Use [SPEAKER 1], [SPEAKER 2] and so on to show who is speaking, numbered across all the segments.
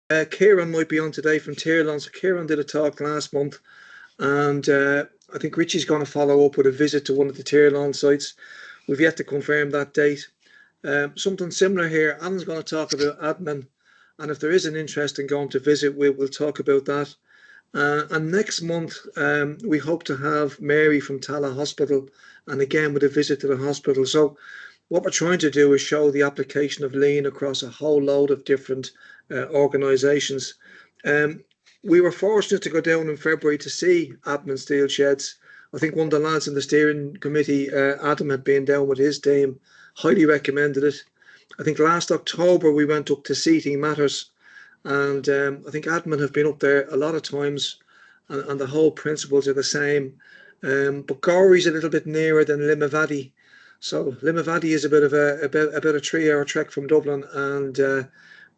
[SPEAKER 1] Kieran might be on today from Tirlon. So Kieran did a talk last month, and I think Richie's going to follow up with a visit to one of the Tirlon sites. We've yet to confirm that date. Something similar here. Alan's going to talk about admin, and if there is an interest in going to visit, we'll talk about that. And next month, we hope to have Mary from Tala Hospital, and again with a visit to the hospital. So what we're trying to do is show the application of lean across a whole load of different organisations. Um, we were fortunate to go down in February to see Admin Steel Sheds. I think one of the lads in the steering committee, Adam, had been down with his team, highly recommended it. I think last October we went up to Seating Matters, and I think admin have been up there a lot of times, and the whole principles are the same. But Gory's a little bit nearer than Limavady. So Limavady is a bit of a 3 hour trek from Dublin, and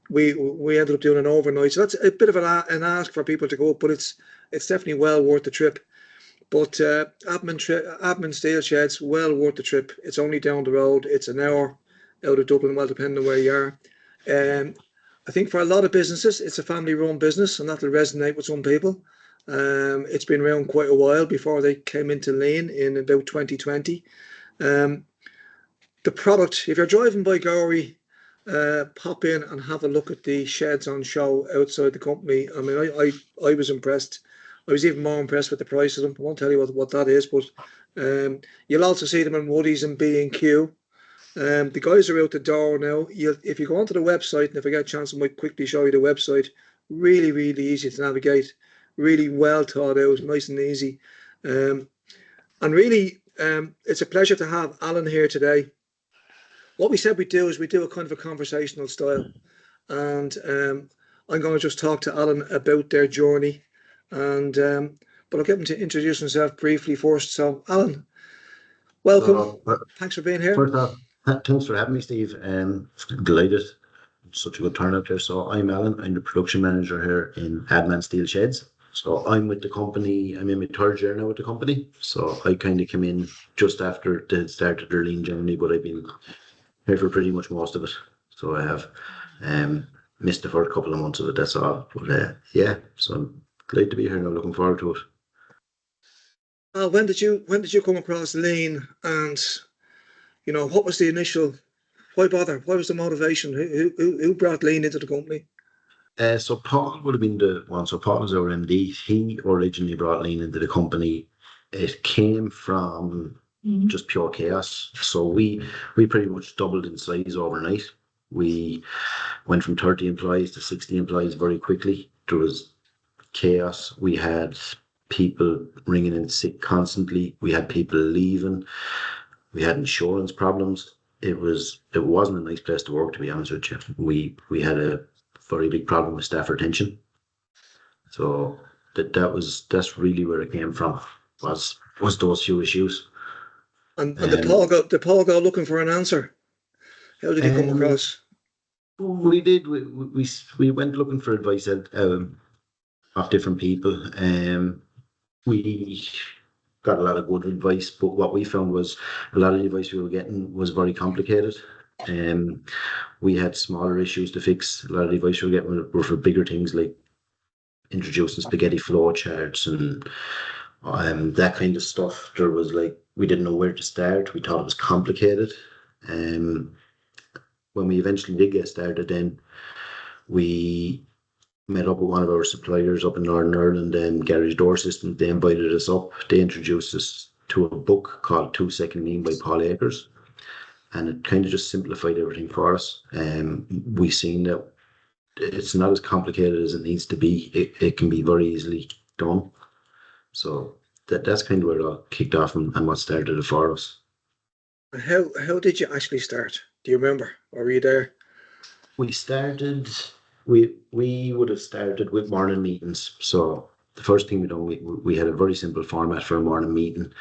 [SPEAKER 1] we ended up doing an overnight. So that's a bit of an ask for people to go up, but it's definitely well worth the trip. But admin steel sheds, well worth the trip. It's only down the road. It's an hour out of Dublin, well, depending on where you are. Um, I think for a lot of businesses, it's a family-run business, and that'll resonate with some people. It's been around quite a while before they came into Lean in about 2020. Um, the product, if you're driving by Gory, pop in and have a look at the sheds on show outside the company. I mean, I was impressed. I was even more impressed with the price of them. I won't tell you what that is, but you'll also see them in Woodies and B&Q. The guys are out the door now. If you go onto the website, and if I get a chance, I might quickly show you the website. Really, really easy to navigate. Really well thought out, nice and easy. Um, and really, it's a pleasure to have Alan here today. What we said we do is we do a kind of a conversational style, and I'm going to just talk to Alan about their journey, and but I'll get him to introduce himself briefly first. So, Alan, welcome. Thanks for being here.
[SPEAKER 2] First off, thanks for having me, Steve. Delighted. Such a good turnout there. So I'm Alan. I'm the production manager here in Admin Steel Sheds. So I'm with the company. I'm in my third year now with the company. So I kind of came in just after the start of their lean journey, but I've been here for pretty much most of it. So I have missed the first couple of months of it. That's all. But yeah, so I'm glad to be here now. Looking forward to it.
[SPEAKER 1] When did you come across lean, and what was the initial? Why bother? What was the motivation? Who brought lean into the company?
[SPEAKER 2] So Paul would have been the one. So Paul was our MD. He originally brought lean into the company. It came from just pure chaos. So we pretty much doubled in size overnight. We went from 30 employees to 60 employees very quickly. There was chaos. We had people ringing in sick constantly. We had people leaving. We had insurance problems. It wasn't a nice place to work, to be honest with you. We had a very big problem with staff retention. So that's really where it came from, was those few issues.
[SPEAKER 1] And did Paul go looking for an answer? How did he come across?
[SPEAKER 2] We did. We went looking for advice of different people. We got a lot of good advice, but what we found was a lot of the advice we were getting was very complicated. We had smaller issues to fix. A lot of the advice we were getting were for bigger things like introducing spaghetti flow charts and that kind of stuff. There was we didn't know where to start. We thought it was complicated. When we eventually did get started, then we met up with one of our suppliers up in Northern Ireland, Garage Door Systems. They invited us up. They introduced us to a book called 2 Second Lean by Paul Akers. And it kind of just simplified everything for us. We've seen that it's not as complicated as it needs to be. It can be very easily done. So that's kind of where it all kicked off and what started it for us.
[SPEAKER 1] How did you actually start? Do you remember? Or were you there?
[SPEAKER 2] We would have started with morning meetings. So the first thing we had a very simple format for a morning meeting.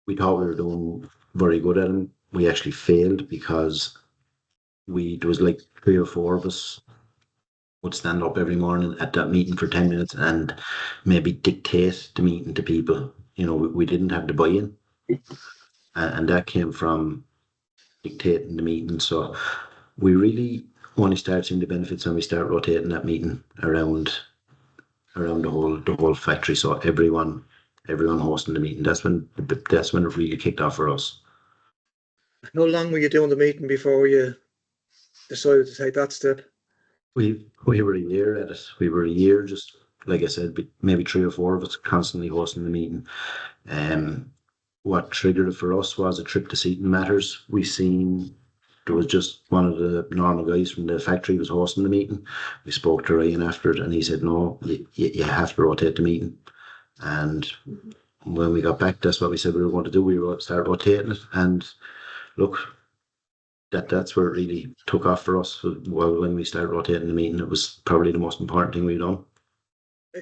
[SPEAKER 2] We thought we were doing very good at them. We actually failed because there was 3 or 4 of us would stand up every morning at that meeting for 10 minutes and maybe dictate the meeting to people. We didn't have the buy-in, and that came from dictating the meeting. So we really only start seeing the benefits when we start rotating that meeting around the whole factory. So everyone hosting the meeting. That's when it really kicked off for us.
[SPEAKER 1] How long were you doing the meeting before you decided to take that step?
[SPEAKER 2] We were a year at it. We were a year, just like I said, maybe 3 or 4 of us constantly hosting the meeting. What triggered it for us was a trip to Seaton Matters. We seen there was just one of the normal guys from the factory was hosting the meeting. We spoke to Ryan after it, and he said, "No, you have to rotate the meeting." And when we got back, that's what we said we were going to do. We were going to start rotating it, and look, that's where it really took off for us. Well, when we started rotating the meeting, it was probably the most important thing we've done.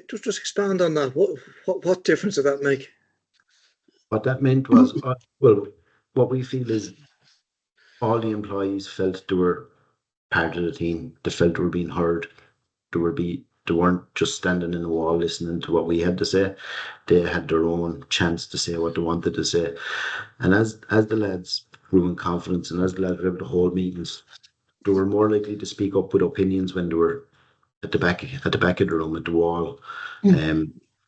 [SPEAKER 1] Just expand on that. What difference did that make?
[SPEAKER 2] What that meant was, well, what we feel is all the employees felt they were part of the team. They felt they were being heard. They weren't just standing in the wall listening to what we had to say. They had their own chance to say what they wanted to say. And as the lads grew in confidence and as the lads were able to hold meetings, they were more likely to speak up with opinions when they were at the back of the room at the wall.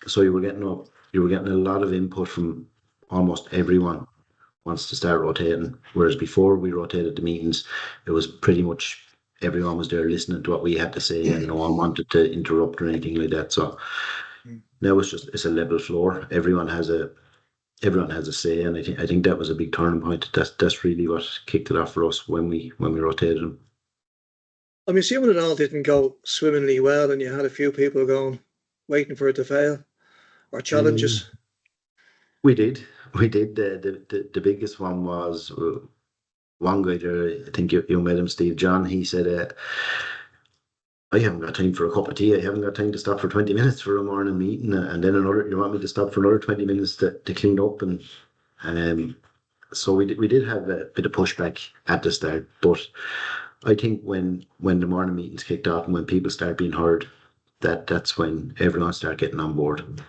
[SPEAKER 2] So you were getting a lot of input from almost everyone wants to start rotating. Whereas before we rotated the meetings, it was pretty much everyone was there listening to what we had to say, and no one wanted to interrupt or anything like that. So now it's a level floor. Everyone has a say, and I think that was a big turning point. That's really what kicked it off for us when we rotated them.
[SPEAKER 1] I'm assuming it all didn't go swimmingly well, and you had a few people waiting for it to fail, or challenges.
[SPEAKER 2] We did. The biggest one was one guy there. I think you met him, Steve John. He said, "I haven't got time for a cup of tea. I haven't got time to stop for 20 minutes for a morning meeting, and then you want me to stop for another 20 minutes to clean up." And so we did have a bit of pushback at the start, but I think when the morning meetings kicked off and when people start being heard, that's when everyone started getting on board.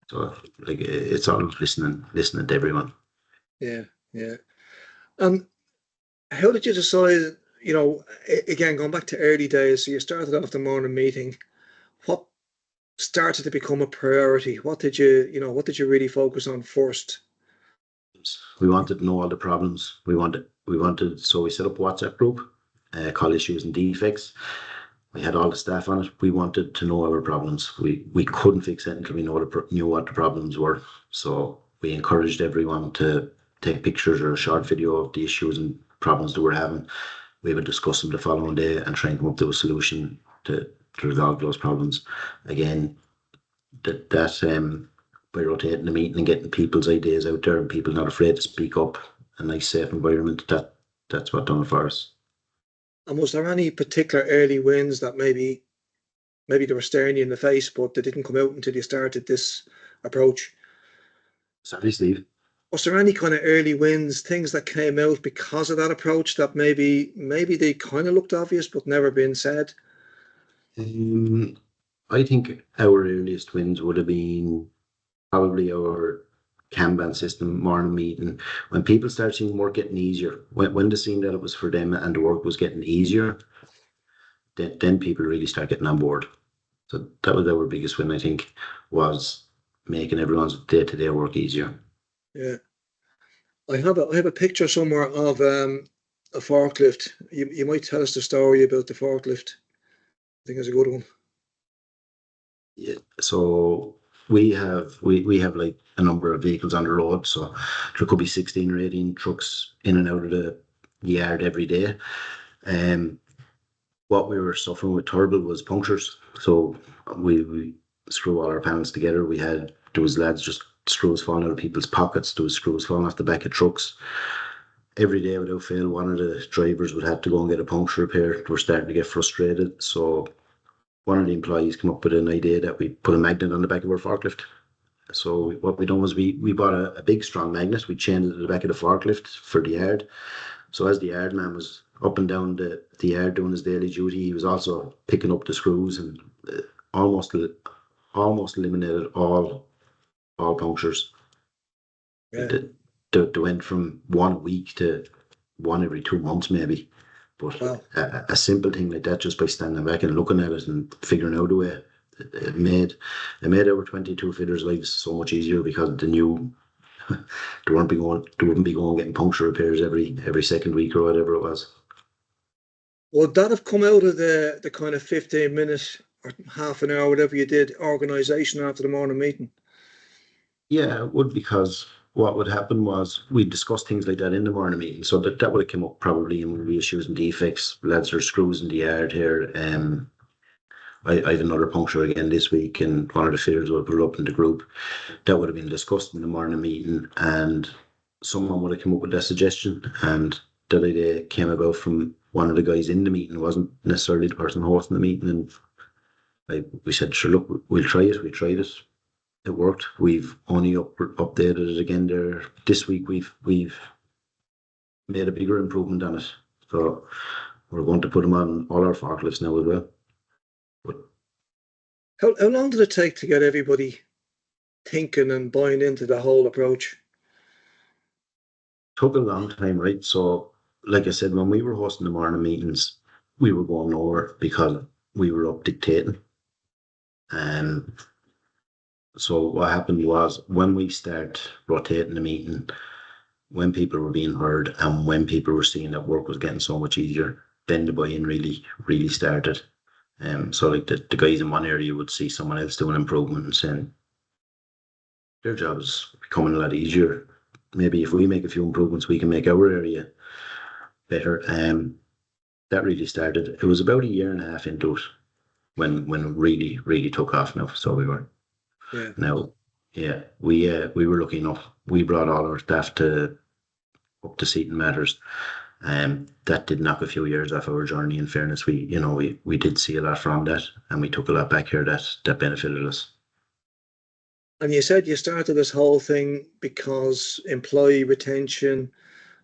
[SPEAKER 2] So like it's all listening to everyone.
[SPEAKER 1] Yeah. And how did you decide? Again, going back to early days, so you started off the morning meeting. What started to become a priority? What did you really focus on first?
[SPEAKER 2] We wanted to know all the problems. So we set up a WhatsApp group, called Issues and Defects. We had all the staff on it. We wanted to know our problems. We couldn't fix it until we knew what the problems were. So we encouraged everyone to take pictures or a short video of the issues and problems that we're having. We would discuss them the following day and try and come up with a solution to resolve those problems. Again, by rotating the meeting and getting people's ideas out there and people not afraid to speak up, a nice safe environment, that's what done it for us.
[SPEAKER 1] And was there any particular early wins that maybe they were staring you in the face, but they didn't come out until you started this approach?
[SPEAKER 2] Sorry, Steve.
[SPEAKER 1] Was there any kind of early wins, things that came out because of that approach that maybe they kind of looked obvious but never been said?
[SPEAKER 2] I think our earliest wins would have been probably our Kanban system morning meeting. When people start seeing work getting easier, when they seen that it was for them and the work was getting easier, then people really start getting on board. So that was our biggest win, I think, was making everyone's day-to-day work easier.
[SPEAKER 1] Yeah. I have a picture somewhere of a forklift. You might tell us the story about the forklift. I think it's a good one.
[SPEAKER 2] Yeah. So we have like a number of vehicles on the road. So there could be 16 or 18 trucks in and out of the yard every day. What we were suffering with terrible was punctures. So we screw all our panels together. There was lads just screws falling out of people's pockets. There was screws falling off the back of trucks. Every day without fail, one of the drivers would have to go and get a puncture repair. They were starting to get frustrated. So one of the employees came up with an idea that we put a magnet on the back of our forklift. So what we done was we bought a big strong magnet. We chained it to the back of the forklift for the yard. So as the yard man was up and down the yard doing his daily duty, he was also picking up the screws and almost eliminated all punctures.
[SPEAKER 1] Yeah.
[SPEAKER 2] They went from 1 week to one every 2 months maybe. But
[SPEAKER 1] Wow.
[SPEAKER 2] a simple thing like that, just by standing back and looking at it and figuring out a way, it made our 22 fitters' lives so much easier because they knew they wouldn't be going getting puncture repairs every second week or whatever it was.
[SPEAKER 1] Would that have come out of the kind of 15 minutes or half an hour, whatever you did, organisation after the morning meeting?
[SPEAKER 2] Yeah, it would, because what would happen was we'd discuss things like that in the morning meeting. So that would have come up probably in reissues and defects. Lads, are screws in the yard here. I have another puncture again this week, and one of the fitters would put it up in the group. That would have been discussed in the morning meeting, and someone would have come up with that suggestion, and that idea came about from one of the guys in the meeting. It wasn't necessarily the person hosting the meeting, and we said, sure, look, we'll try it. We tried it. It worked. We've only updated it again there this week. We've made a bigger improvement on it. So we're going to put them on all our forklifts now as well. But
[SPEAKER 1] How long did it take to get everybody thinking and buying into the whole approach?
[SPEAKER 2] took a long time, right? So, like I said, when we were hosting the morning meetings, we were going nowhere because we were up dictating. And so what happened was, when we start rotating the meeting, when people were being heard and when people were seeing that work was getting so much easier, then the buy-in really started. So like the guys in one area would see someone else doing improvements and their job is becoming a lot easier. Maybe if we make a few improvements, we can make our area better. That really started. It was about a year and a half into it when it really took off now. So we were
[SPEAKER 1] Yeah.
[SPEAKER 2] now, yeah, we were lucky enough. We brought all our staff up to Seaton Matters. That did knock a few years off our journey. In fairness, we did see a lot from that, and we took a lot back here that benefited us.
[SPEAKER 1] And you said you started this whole thing because employee retention,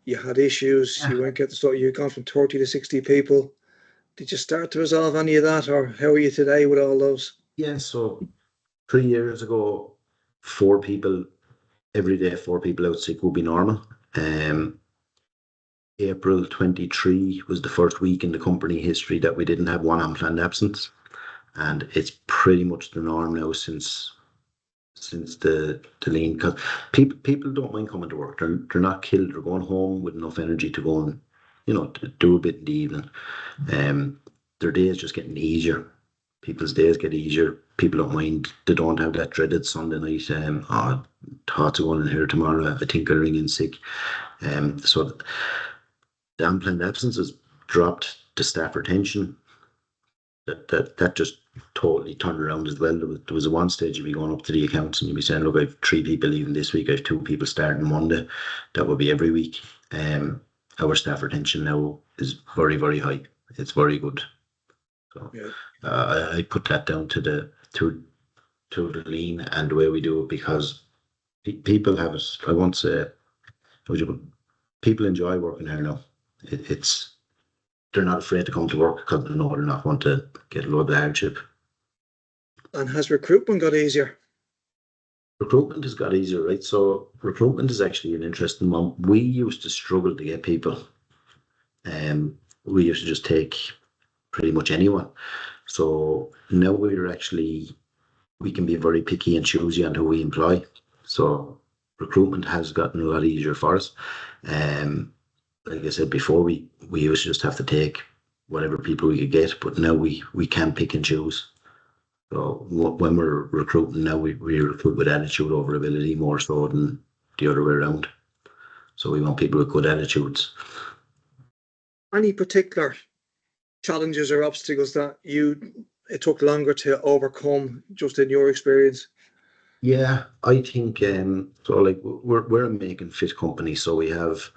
[SPEAKER 1] you had issues, you weren't getting started, you'd gone from 30 to 60 people. Did you start to resolve any of that, or how are you today with all those?
[SPEAKER 2] Yeah, so 3 years ago, 4 people every day, 4 people out sick would be normal. April 23 was the first week in the company history that we didn't have one unplanned absence, and it's pretty much the norm now since the lean, because people don't mind coming to work. They're not killed. They're going home with enough energy to go and to do a bit in the evening. Their days just getting easier. People's days get easier. People don't mind. They don't have that dreaded Sunday night. Thoughts of going in here tomorrow. I think I'll ring in sick. So the unplanned absences dropped. The staff retention, that just totally turned around as well. There was a one stage you'd be going up to the accounts and you'd be saying, look, I've 3 people leaving this week, I've 2 people starting Monday. That would be every week. Our staff retention now is very, very high. It's very good. So
[SPEAKER 1] Yeah.
[SPEAKER 2] I put that down to the lean and the way we do it, because people have it. I won't say, people enjoy working here now. They're not afraid to come to work because they know they're not going to get a load of hardship.
[SPEAKER 1] And has recruitment got easier?
[SPEAKER 2] Recruitment has got easier, right? So recruitment is actually an interesting one. We used to struggle to get people. We used to just take pretty much anyone. So now we can be very picky and choosy on who we employ. So recruitment has gotten a lot easier for us. Like I said before, we used to just have to take whatever people we could get, but now we can pick and choose. So when we're recruiting now, we recruit with attitude over ability more so than the other way around. So we want people with good attitudes.
[SPEAKER 1] Any particular challenges or obstacles that it took longer to overcome, just in your experience?
[SPEAKER 2] Yeah, I think so. Like we're a make and fit company, so we have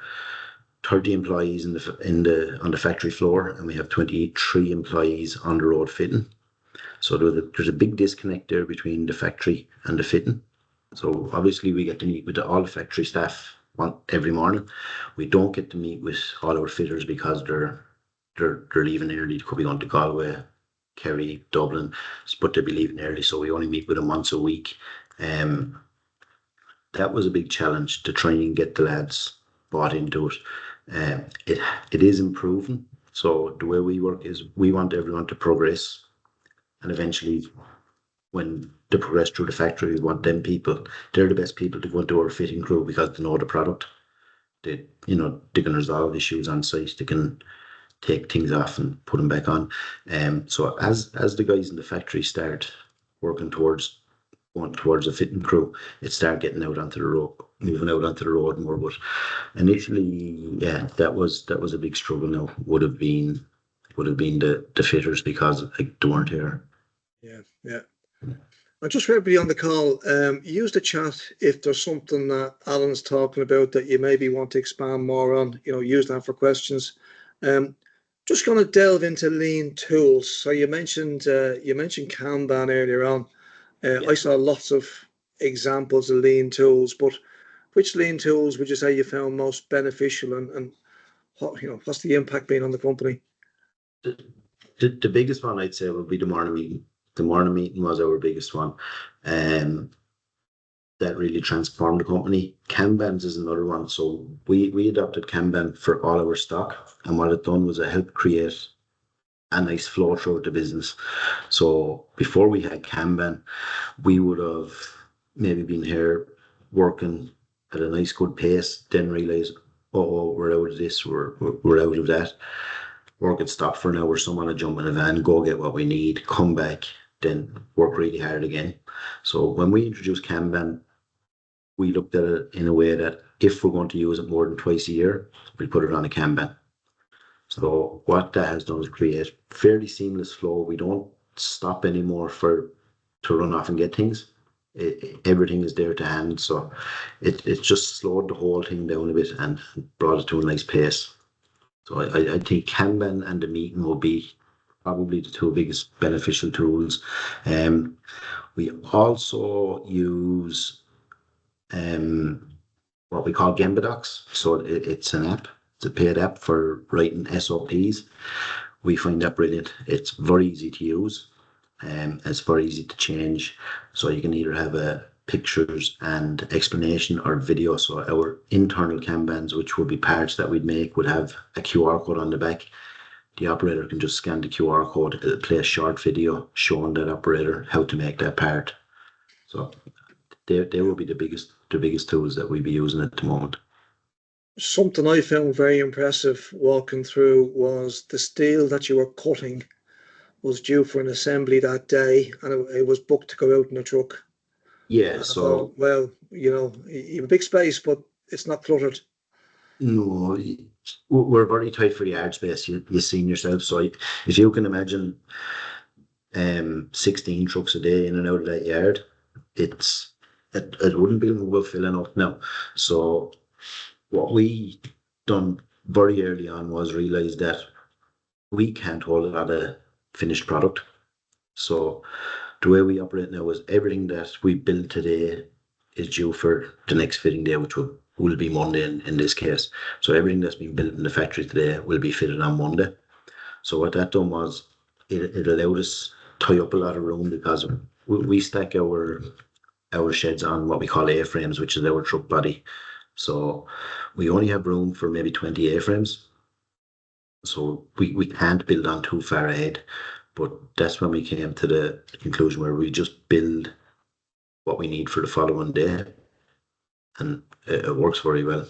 [SPEAKER 2] 30 employees on the factory floor, and we have 23 employees on the road fitting. So there's a big disconnect there between the factory and the fitting. So obviously we get to meet with all the factory staff every morning. We don't get to meet with all our fitters because they're leaving early. They could be going to Galway, Kerry, Dublin, but they'll be leaving early. So we only meet with them once a week. That was a big challenge to try and get the lads bought into it. It is improving. So the way we work is we want everyone to progress, and eventually, when they progress through the factory, we want them people. They're the best people to go into our fitting crew because they know the product. They can resolve issues on site. They can take things off and put them back on. So as the guys in the factory start working towards going towards a fitting crew, it started getting out onto the road, moving out onto the road more. But initially, yeah, that was a big struggle. Now would have been the fitters because like they weren't here.
[SPEAKER 1] Yeah, yeah. And just for everybody on the call, use the chat if there's something that Alan's talking about that you maybe want to expand more on. Use that for questions. Just going to delve into lean tools. So you mentioned Kanban earlier on. I saw lots of examples of lean tools, but which lean tools would you say you found most beneficial, and what's the impact been on the company?
[SPEAKER 2] The biggest one I'd say would be the morning meeting. The morning meeting was our biggest one. That really transformed the company. Kanban's is another one. So we adopted Kanban for all our stock, and what it done was it helped create a nice flow throughout the business. So before we had Kanban, we would have maybe been here working at a nice good pace, then realize, oh, we're out of this, we're out of that. Work had stopped for an hour, someone would jump in a van, go get what we need, come back, then work really hard again. So when we introduced Kanban, we looked at it in a way that if we're going to use it more than twice a year, we put it on a Kanban. So what that has done is create fairly seamless flow. We don't stop anymore to run off and get things. Everything is there to hand. So it just slowed the whole thing down a bit and brought it to a nice pace. So I think Kanban and the meeting will be probably the two biggest beneficial tools. We also use what we call Gemba So it's an app. It's a paid app for writing SOPs. We find that brilliant. It's very easy to use. It's very easy to change. So you can either have pictures and explanation or video. So our internal Kanbans, which would be parts that we'd make, would have a QR code on the back. The operator can just scan the QR code. It'll play a short video showing that operator how to make that part. So they will be the biggest tools that we'll be using at the moment.
[SPEAKER 1] Something I found very impressive walking through was the steel that you were cutting was due for an assembly that day, and it was booked to go out in a truck.
[SPEAKER 2] Yeah, so
[SPEAKER 1] well, you have a big space, but it's not cluttered.
[SPEAKER 2] No, we're very tight for the yard space. You've seen yourself. So if you can imagine 16 trucks a day in and out of that yard, it wouldn't be well filling up now. So what we done very early on was realize that we can't hold a lot of finished product. So the way we operate now is everything that we build today is due for the next fitting day, which will be Monday in this case. So everything that's been built in the factory today will be fitted on Monday. So what that done was it allowed us to tie up a lot of room because we stack our sheds on what we call A-frames, which is our truck body. So we only have room for maybe 20 A-frames. So we can't build on too far ahead. But that's when we came to the conclusion where we just build what we need for the following day. And it works very well.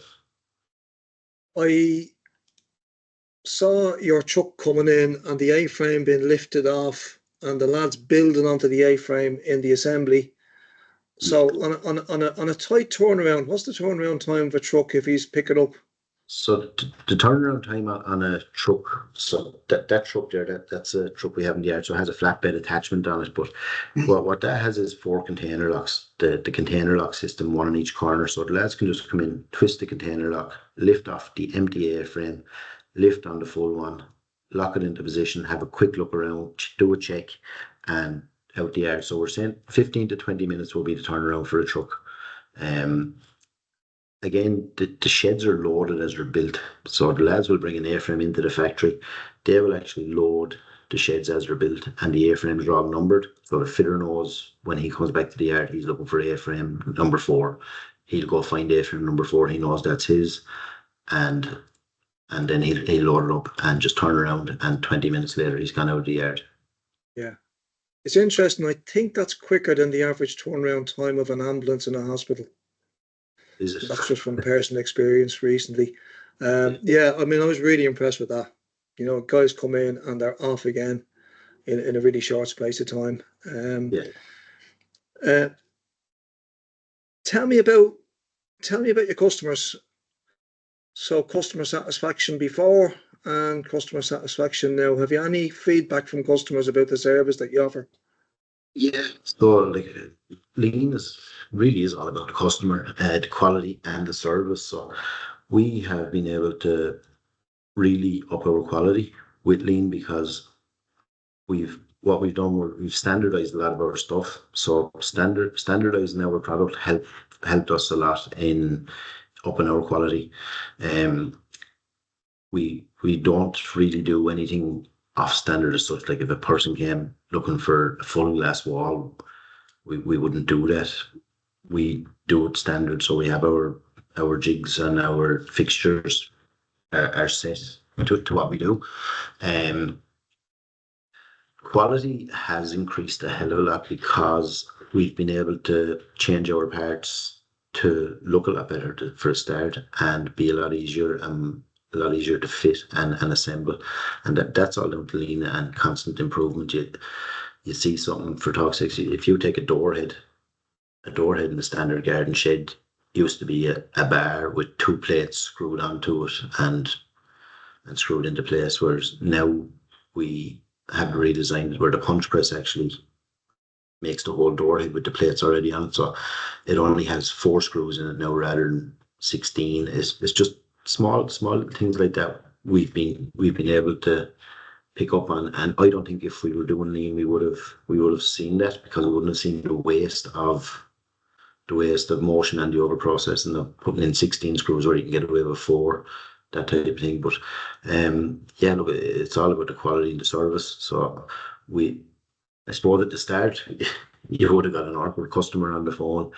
[SPEAKER 1] I saw your truck coming in and the A-frame being lifted off and the lads building onto the A-frame in the assembly. So on a tight turnaround, what's the turnaround time of a truck if he's picking up?
[SPEAKER 2] So the turnaround time on a truck, so that truck there, that's a truck we have in the yard, so it has a flatbed attachment on it. But what that has is 4 container locks. The container lock system, one in each corner. So the lads can just come in, twist the container lock, lift off the empty A-frame, lift on the full one, lock it into position, have a quick look around, do a check, and out the yard. So we're saying 15 to 20 minutes will be the turnaround for a truck. Again, the sheds are loaded as they're built. So the lads will bring an A-frame into the factory. They will actually load the sheds as they're built, and the A-frames are all numbered. So the fitter knows when he comes back to the yard, he's looking for A-frame number 4. He'll go find A-frame number 4. He knows that's his. And and then he'll load it up and just turn around, and 20 minutes later he's gone out of the yard.
[SPEAKER 1] Yeah. It's interesting. I think that's quicker than the average turnaround time of an ambulance in a hospital.
[SPEAKER 2] Is it?
[SPEAKER 1] That's just from personal experience recently. Yeah, I mean, I was really impressed with that. You know, guys come in and they're off again in a really short space of time.
[SPEAKER 2] Yeah.
[SPEAKER 1] Uh, tell me about your customers. So customer satisfaction before and customer satisfaction now. Have you any feedback from customers about the service that you offer?
[SPEAKER 2] Yeah. So like lean is really is all about the customer, the quality and the service. So we have been able to really up our quality with lean because we've done, we've standardized a lot of our stuff. So standardizing our product helped us a lot in upping our quality. We don't really do anything off standard as such. Like if a person came looking for a full glass wall, we wouldn't do that. We do it standard. So we have our jigs and our fixtures are set to what we do. Quality has increased a hell of a lot because we've been able to change our parts to look a lot better for a start and be a lot easier to fit and assemble. And that's all down to lean and constant improvement. You see something, for talk's sake, if you take a door head in the standard garden shed used to be a bar with two plates screwed onto it and screwed into place, whereas now we have redesigned where the punch press actually makes the whole door head with the plates already on it. So it only has 4 screws in it now rather than 16. It's just small things like that we've been able to pick up on. And I don't think if we were doing lean we would have seen that, because we wouldn't have seen the waste of motion and the over processing of putting in 16 screws where you can get away with 4, that type of thing. But yeah, look, it's all about the quality and the service. So I suppose at the start you would have got an awkward customer on the phone.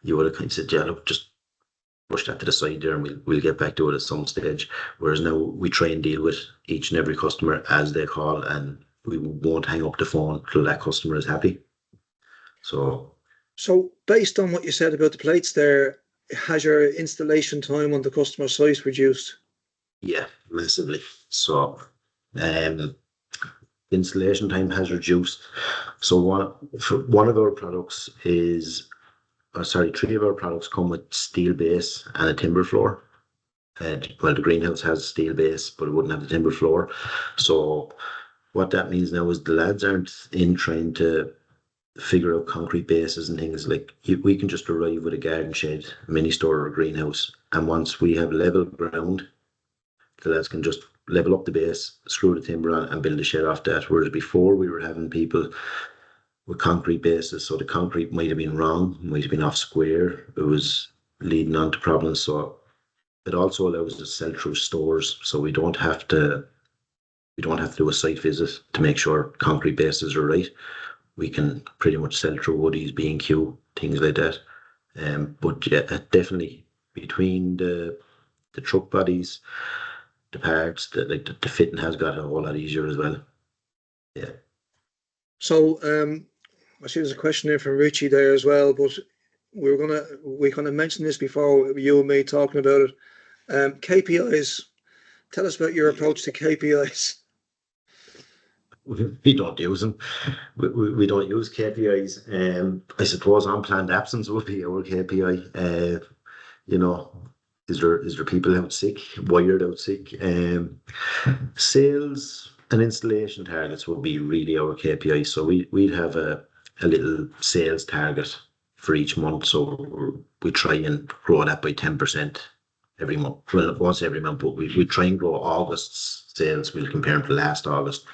[SPEAKER 2] You would have kind of said, yeah, look, just push that to the side there and we'll get back to it at some stage. Whereas now we try and deal with each and every customer as they call, and we won't hang up the phone till that customer is happy. So
[SPEAKER 1] based on what you said about the plates there, has your installation time on the customer site reduced?
[SPEAKER 2] Yeah, massively. So installation time has reduced. So one of our products is, 3 of our products come with steel base and a timber floor. Well, the greenhouse has steel base, but it wouldn't have the timber floor. So what that means now is the lads aren't in trying to figure out concrete bases and things. Like we can just arrive with a garden shed, a mini store or a greenhouse, and once we have level ground, the lads can just level up the base, screw the timber on and build a shed off that. Whereas before we were having people with concrete bases, so the concrete might have been wrong, might have been off square, it was leading on to problems. So it also allows us to sell through stores, so we don't have to do a site visit to make sure concrete bases are right. We can pretty much sell through Woodies, B&Q, things like that. But yeah, definitely between the truck bodies, the parts, the fitting has got a whole lot easier as well. Yeah.
[SPEAKER 1] So I see there's a question there from Richie there as well, but we kind of mentioned this before, you and me talking about it. KPIs. Tell us about your approach to KPIs.
[SPEAKER 2] We don't use them. We don't use KPIs. I suppose unplanned absence would be our KPI. You know, is there people out sick, wired out sick? Sales and installation targets would be really our KPI. So we'd have a little sales target for each month. So we try and grow that by 10% every month. Well, once every month, but we try and grow August's sales. We'll compare them to last August,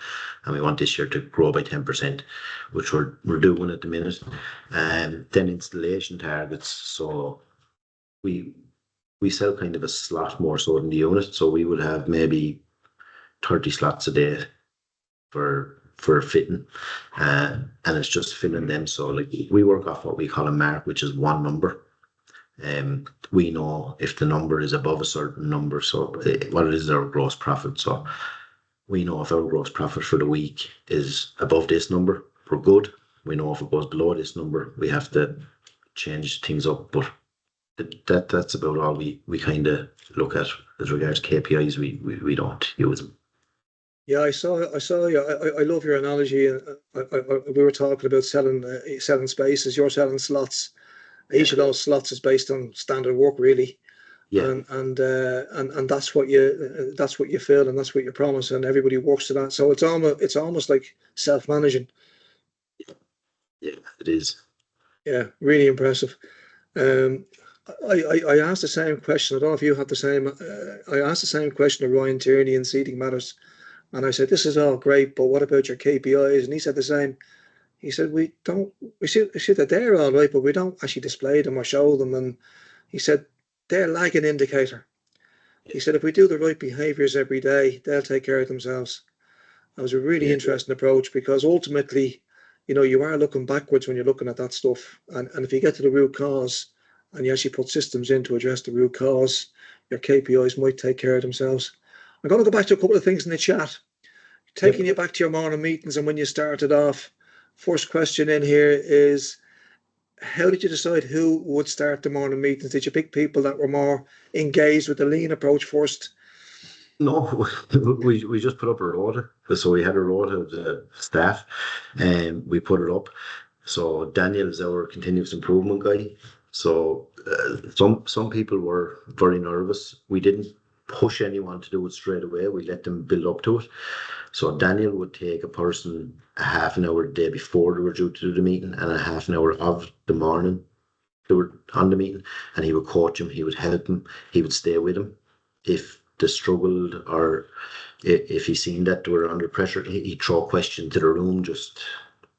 [SPEAKER 2] and we want this year to grow by 10%, which we're doing at the minute. And then installation targets. So we sell kind of a slot more so than the unit. So we would have maybe 30 slots a day for fitting, and it's just filling them. So like we work off what we call a mark, which is one number. We know if the number is above a certain number, so what it is our gross profit. So we know if our gross profit for the week is above this number, we're good. We know if it goes below this number, we have to change things up. But that's about all we kind of look at as regards KPIs. We don't use them.
[SPEAKER 1] Yeah, I saw you. I love your analogy. We were talking about selling spaces. You're selling slots.
[SPEAKER 2] Yeah,
[SPEAKER 1] Each of those slots is based on standard work, really,
[SPEAKER 2] yeah,
[SPEAKER 1] and that's what you feel, and that's what you promise, and everybody works to that. So it's almost like self-managing.
[SPEAKER 2] yeah. It is.
[SPEAKER 1] Yeah, really impressive. Um, I asked the same question. I don't know if you had the same. I asked the same question to Ryan Tierney in Seating Matters, and I said, "This is all great, but what about your KPIs?" And he said the same. He said, "We don't. We see that they're all right, but we don't actually display them or show them." And he said, "They're like an indicator." He said, "If we do the right behaviours every day, they'll take care of themselves." That was a really
[SPEAKER 2] Yeah,
[SPEAKER 1] interesting approach because ultimately, you are looking backwards when you're looking at that stuff. And if you get to the root cause and you actually put systems in to address the root cause, your KPIs might take care of themselves. I'm going to go back to a couple of things in the chat. Taking you
[SPEAKER 2] yep.
[SPEAKER 1] back to your morning meetings and when you started off. First question in here is, how did you decide who would start the morning meetings? Did you pick people that were more engaged with the lean approach first?
[SPEAKER 2] No, we just put up a rota. So we had a rota of the staff, and we put it up. So Daniel is our continuous improvement guy. So some people were very nervous. We didn't push anyone to do it straight away. We let them build up to it. So Daniel would take a person a half an hour the day before they were due to do the meeting and a half an hour of the morning they were on the meeting, and he would coach him. He would help him. He would stay with him if they struggled or if he seen that they were under pressure. He'd throw questions to the room just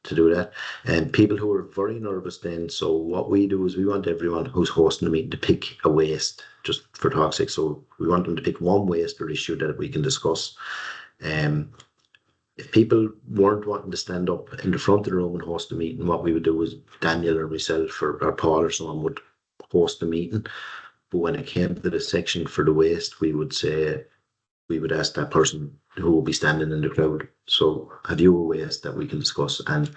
[SPEAKER 2] to do that. And people who are very nervous then, so what we do is we want everyone who's hosting the meeting to pick a waste, just for talk's sake. So we want them to pick one waste or issue that we can discuss. If people weren't wanting to stand up in the front of the room and host the meeting, what we would do is Daniel or myself or Paul or someone would host the meeting. But when it came to the section for the waste, we would ask that person who will be standing in the crowd, so have you a waste that we can discuss? And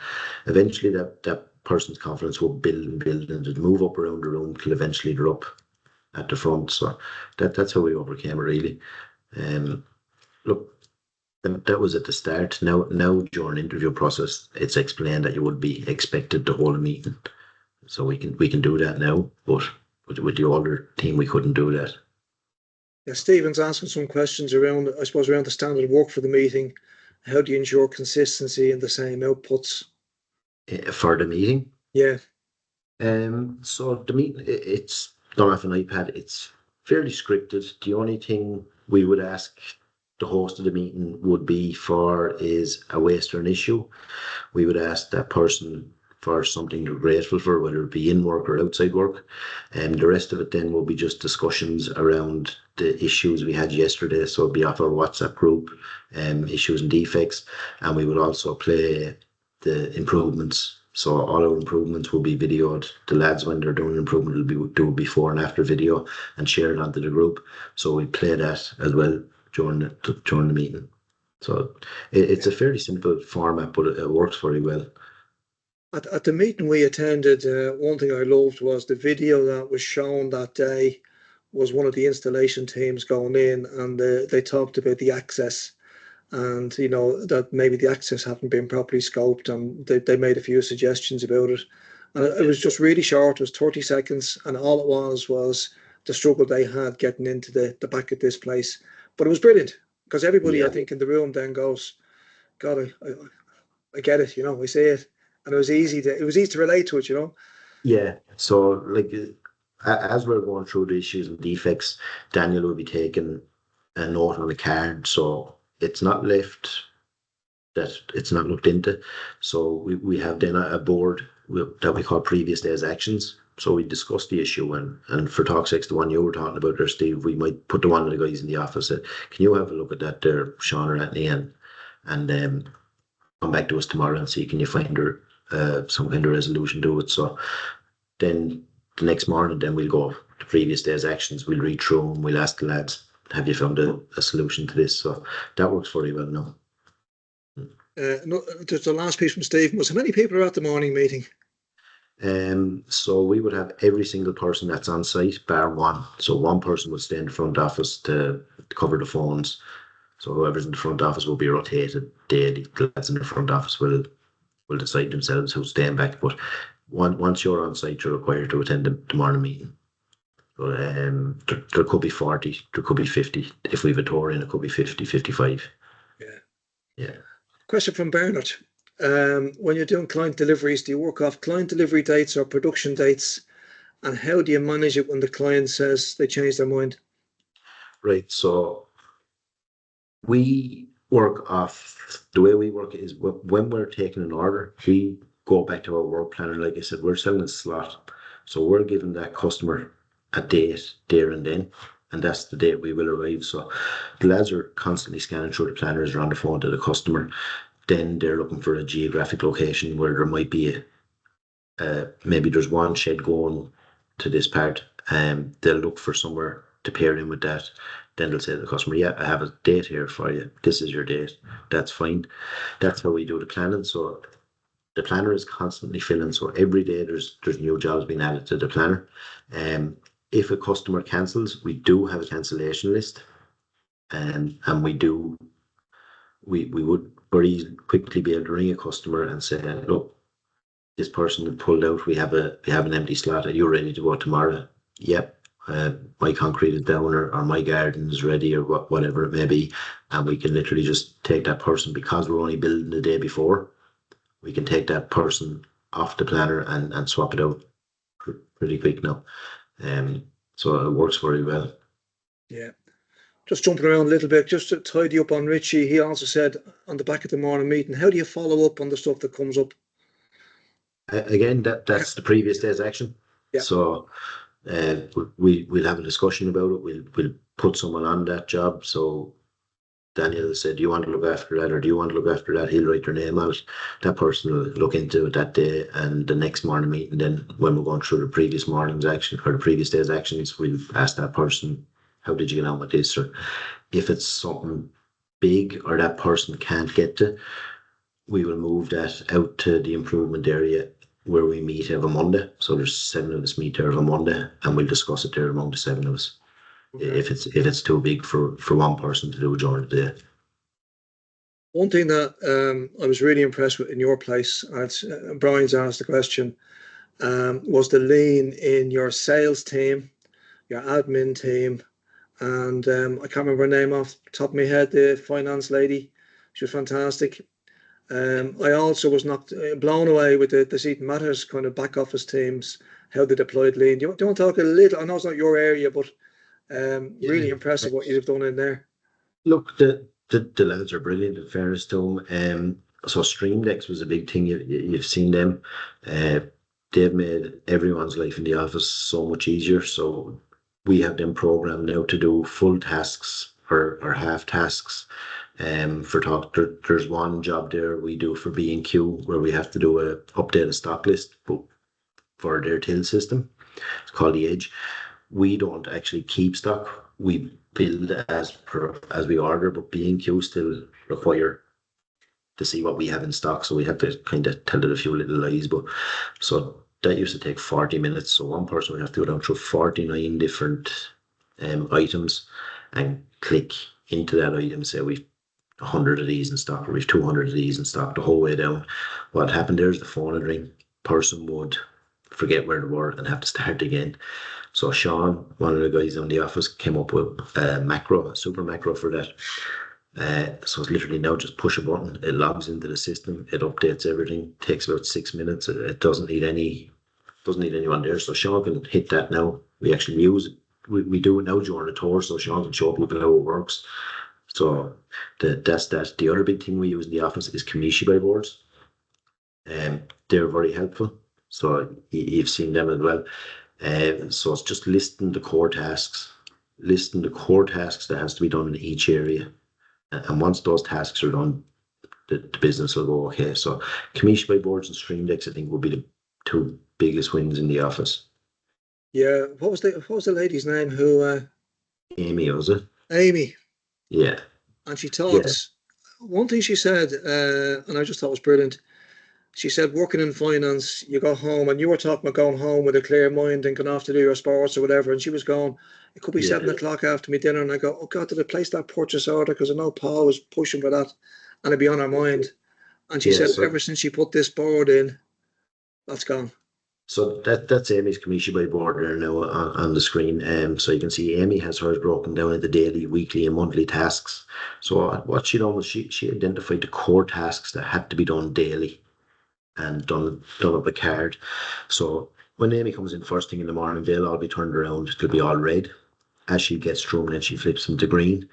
[SPEAKER 2] eventually that person's confidence will build and build and just move up around the room till eventually they're up at the front. So that's how we overcame it, really. Look, that was at the start. Now during interview process, it's explained that you would be expected to hold a meeting. So we can do that now, but with the older team, we couldn't do that.
[SPEAKER 1] Yeah, Stephen's asking some questions around, I suppose, around the standard of work for the meeting. How do you ensure consistency in the same outputs?
[SPEAKER 2] For the meeting.
[SPEAKER 1] Yeah,
[SPEAKER 2] So the meeting, it's done off an iPad. It's fairly scripted. The only thing we would ask the host of the meeting would be for is a waste or an issue. We would ask that person for something they're grateful for, whether it be in work or outside work. And the rest of it then will be just discussions around the issues we had yesterday. So it'll be off our WhatsApp group, issues and defects. And we would also play the improvements. So all our improvements will be videoed. The lads, when they're doing improvement, will be do before and after video and share it onto the group. So we play that as well during the meeting. So it's a fairly simple format, but it works very well.
[SPEAKER 1] At the meeting we attended, one thing I loved was the video that was shown that day was one of the installation teams going in, and they talked about the access, and that maybe the access hadn't been properly scoped, and they made a few suggestions about it. And it was just really short. It was 30 seconds, and all it was the struggle they had getting into the back of this place. But it was brilliant because everybody, I
[SPEAKER 2] Yeah,
[SPEAKER 1] think, in the room then goes, God, I get it. I see it, and it was easy to relate to it.
[SPEAKER 2] yeah. So like as we're going through the issues and defects, Daniel will be taking a note on the card, so it's not left that it's not looked into. So we have then a board that we call previous day's actions. So we discuss the issue, and for talk's sake, the one you were talking about there, Steve, we might put the one of the guys in the office that, can you have a look at that there, Sean or Anthony, and come back to us tomorrow and see, can you find some kind of resolution to it. So then the next morning, then we'll go to previous day's actions. We'll read through them. We'll ask the lads, have you found a solution to this? So that works very well now.
[SPEAKER 1] No, just the last piece from Stephen was, how many people are at the morning meeting?
[SPEAKER 2] So we would have every single person that's on site, bar one. So one person would stay in the front office to cover the phones. So whoever's in the front office will be rotated daily. The lads in the front office will decide themselves who's staying back. But once you're on site, you're required to attend the morning meeting. So, there could be 40, there could be 50. If we have a tour in, it could be 50, 55. Yeah.
[SPEAKER 1] Question from Bernard. When you're doing client deliveries, do you work off client delivery dates or production dates? And how do you manage it when the client says they change their mind?
[SPEAKER 2] Right. So we work off, the way we work is when we're taking an order, we go back to our work planner. Like I said, we're selling a slot. So we're giving that customer a date there and then, and that's the date we will arrive. So the lads are constantly scanning through the planners or on the phone to the customer. Then they're looking for a geographic location where there might be maybe there's one shed going to this part, and they'll look for somewhere to pair in with that. Then they'll say to the customer, yeah, I have a date here for you. This is your date. That's fine. That's how we do the planning. So the planner is constantly filling. So every day there's new jobs being added to the planner. If a customer cancels, we do have a cancellation list, and we would very quickly be able to ring a customer and say, look, this person had pulled out. We have an empty slot. Are you ready to go tomorrow? Yep. My concrete is down, or my garden is ready, or whatever it may be, and we can literally just take that person, because we're only building the day before. We can take that person off the planner and swap it out pretty quick now. So it works very well.
[SPEAKER 1] Yeah. Just jumping around a little bit, just to tidy up on Richie, he also said on the back of the morning meeting, how do you follow up on the stuff that comes up?
[SPEAKER 2] Again, that's the previous day's action.
[SPEAKER 1] Yeah.
[SPEAKER 2] So we'll have a discussion about it. We'll put someone on that job. So Daniel said, do you want to look after that, or do you want to look after that? He'll write their name on it. That person will look into it that day, and the next morning meeting, then when we're going through the previous morning's action or the previous day's actions, we'll ask that person, how did you get on with this? Or if it's something big or that person can't get to, we will move that out to the improvement area where we meet every Monday. So there's 7 of us meet there every Monday, and we'll discuss it there among the 7 of us. Okay. If it's too big for one person to do during the day.
[SPEAKER 1] One thing that I was really impressed with in your place, and Brian's asked the question, was the lean in your sales team, your admin team, and I can't remember her name off the top of my head, the finance lady. She was fantastic. I also was blown away with the Seaton Matters kind of back office teams, how they deployed lean. Do you want to talk a little? I know it's not your area, but really impressive what you've done in there.
[SPEAKER 2] Look, the lads are brilliant, in fairness to them. So Stream Decks was a big thing. You've seen them. They've made everyone's life in the office so much easier. So we have them programmed now to do full tasks or half tasks. For talk, there's one job there we do for B&Q where we have to do a update a stock list for their till system. It's called the Edge. We don't actually keep stock. We build as we order, but B&Q still require to see what we have in stock. So we have to kind of tell it a few little lies. But so that used to take 40 minutes. So one person would have to go down through 49 different items and click into that item, say we've 100 of these in stock, or we've 200 of these in stock, the whole way down. What happened there is the phone would ring. Person would forget where they were and have to start again. So Sean, one of the guys in the office, came up with a super macro for that. So it's literally now just push a button, it logs into the system, it updates everything, takes about 6 minutes. It doesn't need anyone there. So Sean can hit that now. We actually use it. We do it now during the tour, so Sean can show people how it works. So that's that. The other big thing we use in the office is Kamishibai boards. They're very helpful. So you've seen them as well. So it's just listing the core tasks that has to be done in each area. And once those tasks are done, the business will go okay. So Kamishibai boards and Stream Decks, I think, will be the 2 biggest wins in the office.
[SPEAKER 1] Yeah. What was the lady's name who
[SPEAKER 2] Amy, was it?
[SPEAKER 1] Amy?
[SPEAKER 2] Yeah,
[SPEAKER 1] And she
[SPEAKER 2] yeah,
[SPEAKER 1] talks. One thing she said, and I just thought was brilliant. She said, working in finance, you go home, and you were talking about going home with a clear mind and going off to do your sports or whatever. And she was going, it could be
[SPEAKER 2] yeah,
[SPEAKER 1] 7 o'clock after me dinner. And I go, oh God, did I place that purchase order? Because I know Paul was pushing for that. And it'd be on her mind. And she
[SPEAKER 2] yeah.
[SPEAKER 1] said, ever since she put this board in, that's gone.
[SPEAKER 2] So that's Amy's Kamishibai board there now on the screen. So you can see Amy has hers broken down into daily, weekly, and monthly tasks. So what she done was she identified the core tasks that had to be done daily and done up a card. So when Amy comes in first thing in the morning, they'll all be turned around. It'll be all red. As she gets through them, then she flips them to green.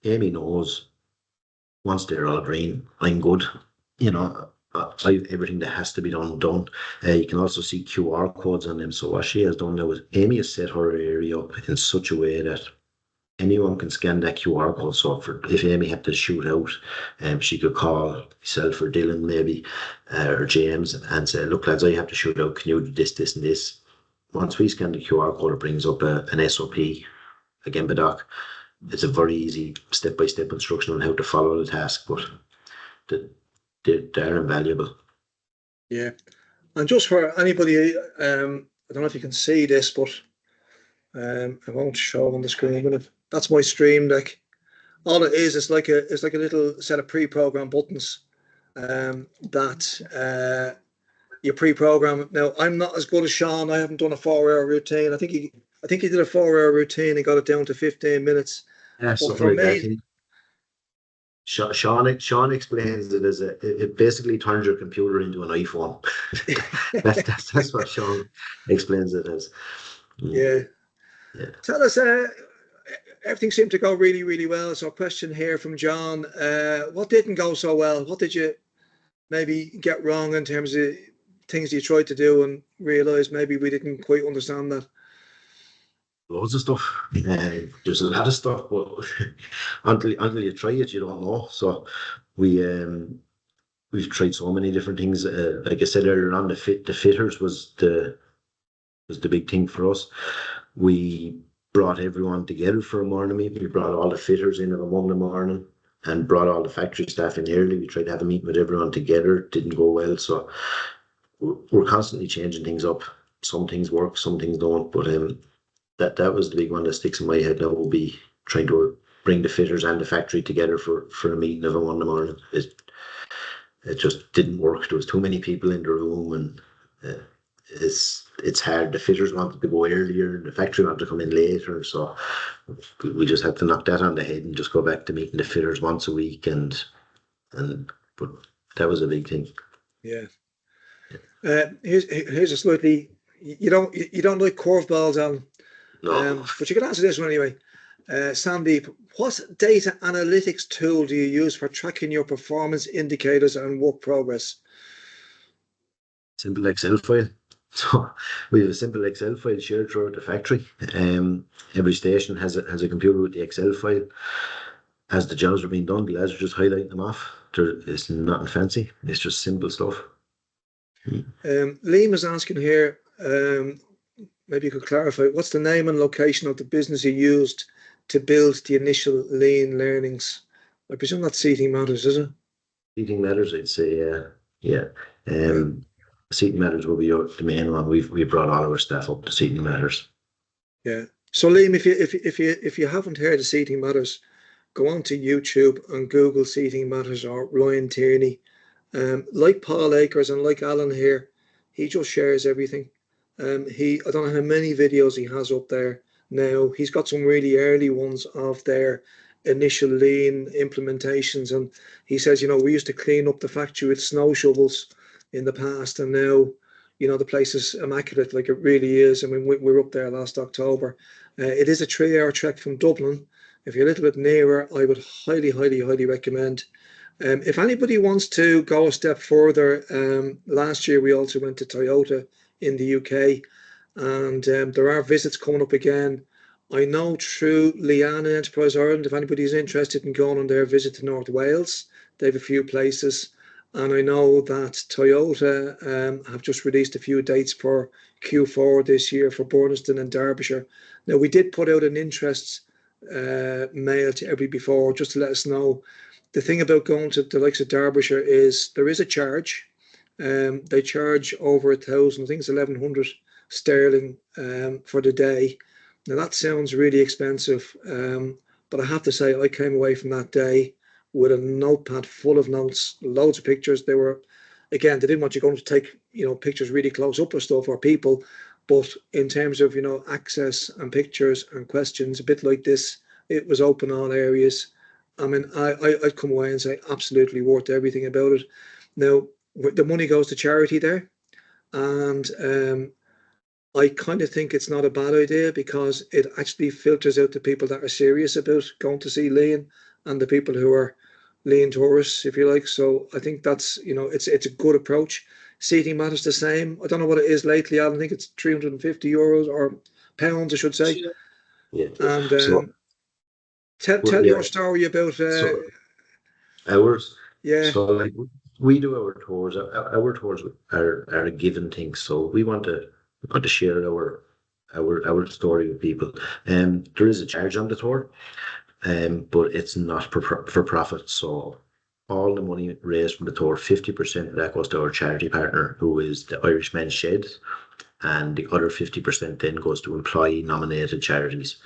[SPEAKER 2] Amy knows once they're all green, I'm good. You know, everything that has to be done. You can also see QR codes on them. So what she has done now is Amy has set her area up in such a way that anyone can scan that QR code. So if Amy had to shoot out, she could call myself or Dylan maybe, or James and say, look lads, I have to shoot out. Can you do this, and this? Once we scan the QR code, it brings up an SOP, again, Badoc. It's a very easy step-by-step instruction on how to follow the task, but they're invaluable.
[SPEAKER 1] Yeah. And just for anybody, I don't know if you can see this, but I won't show on the screen. But that's my stream deck. All it is it's like a little set of pre-programmed buttons that you pre-program. Now I'm not as good as Sean. I haven't done a 4 hour routine. I think he did a 4 hour routine and got it down to 15 minutes.
[SPEAKER 2] Yeah,
[SPEAKER 1] But
[SPEAKER 2] something
[SPEAKER 1] for
[SPEAKER 2] like that.
[SPEAKER 1] me,
[SPEAKER 2] Sean explains it as it basically turns your computer into an iPhone. That's what Sean explains it as.
[SPEAKER 1] yeah.
[SPEAKER 2] Yeah.
[SPEAKER 1] Tell us, everything seemed to go really, really well. So a question here from John. What didn't go so well? What did you maybe get wrong in terms of things you tried to do and realised maybe we didn't quite understand that?
[SPEAKER 2] Loads of stuff. There's a lot of stuff, but until you try it, you don't know. So we we've tried so many different things. Like I said earlier on, the fitters was the big thing for us. We brought everyone together for a morning meeting. We brought all the fitters in on a Monday morning and brought all the factory staff in early. We tried to have a meeting with everyone together. It didn't go well, so we're constantly changing things up. Some things work, some things don't. But that was the big one that sticks in my head now. Will be trying to bring the fitters and the factory together for a meeting of a Monday morning. It just didn't work. There was too many people in the room, and it's hard. The fitters wanted to go earlier, and the factory wanted to come in later. So we just had to knock that on the head and just go back to meeting the fitters once a week. But that was a big thing.
[SPEAKER 1] Yeah. Here's a slightly you don't like curveballs, Alan,
[SPEAKER 2] No,
[SPEAKER 1] but you can answer this one anyway. Sandeep, what data analytics tool do you use for tracking your performance indicators and work progress?
[SPEAKER 2] simple Excel file. So we have a simple Excel file shared throughout the factory. Every station has a computer with the Excel file. As the jobs are being done, the lads are just highlighting them off. It's nothing fancy. It's just simple stuff.
[SPEAKER 1] Liam is asking here, maybe you could clarify, what's the name and location of the business you used to build the initial lean learnings? I presume that's Seating Matters, is it?
[SPEAKER 2] Seating Matters, I'd say, yeah. Seating Matters will be the main one. We brought all our staff up to Seating Matters.
[SPEAKER 1] Yeah. So Liam, if you haven't heard of Seating Matters, go on to YouTube and Google Seating Matters or Ryan Tierney. Like Paul Akers and like Alan here, he just shares everything. I don't know how many videos he has up there now. He's got some really early ones of their initial lean implementations, and he says, we used to clean up the factory with snow shovels in the past, and now, the place is immaculate, like it really is. I mean, we were up there last October. It is a 3 hour trek from Dublin. If you're a little bit nearer, I would highly, highly, highly recommend. If anybody wants to go a step further, last year we also went to Toyota in the UK, and there are visits coming up again. I know through Liana Enterprise Ireland, if anybody's interested in going on their visit to North Wales, they have a few places. And I know that Toyota have just released a few dates for Q4 this year for Burniston and Derbyshire. Now, we did put out an interest mail to every before just to let us know. The thing about going to the likes of Derbyshire is there is a charge. They charge over 1,000, I think it's 1,100 sterling for the day. Now, that sounds really expensive, but I have to say, I came away from that day with a notepad full of notes, loads of pictures. They were, again, they didn't want you going to take, pictures really close up of stuff or people, but in terms of, access and pictures and questions, a bit like this, it was open all areas. I mean, I'd come away and say absolutely worth everything about it. Now, the money goes to charity there, and I kind of think it's not a bad idea because it actually filters out the people that are serious about going to see Lean and the people who are Lean tourists, if you like. So I think that's, it's a good approach. Seating matters the same. I don't know what it is lately, Alan. I think it's 350 euros or pounds, I should say.
[SPEAKER 2] Yeah.
[SPEAKER 1] And
[SPEAKER 2] So
[SPEAKER 1] tell
[SPEAKER 2] yeah.
[SPEAKER 1] your story about
[SPEAKER 2] So ours.
[SPEAKER 1] yeah.
[SPEAKER 2] So like we do our tours. Our tours are a given thing. So we want to share our story with people. There is a charge on the tour, but it's not for profit. So all the money raised from the tour, 50% of that goes to our charity partner, who is the Irish Men's Shed, and the other 50% then goes to employee nominated charities,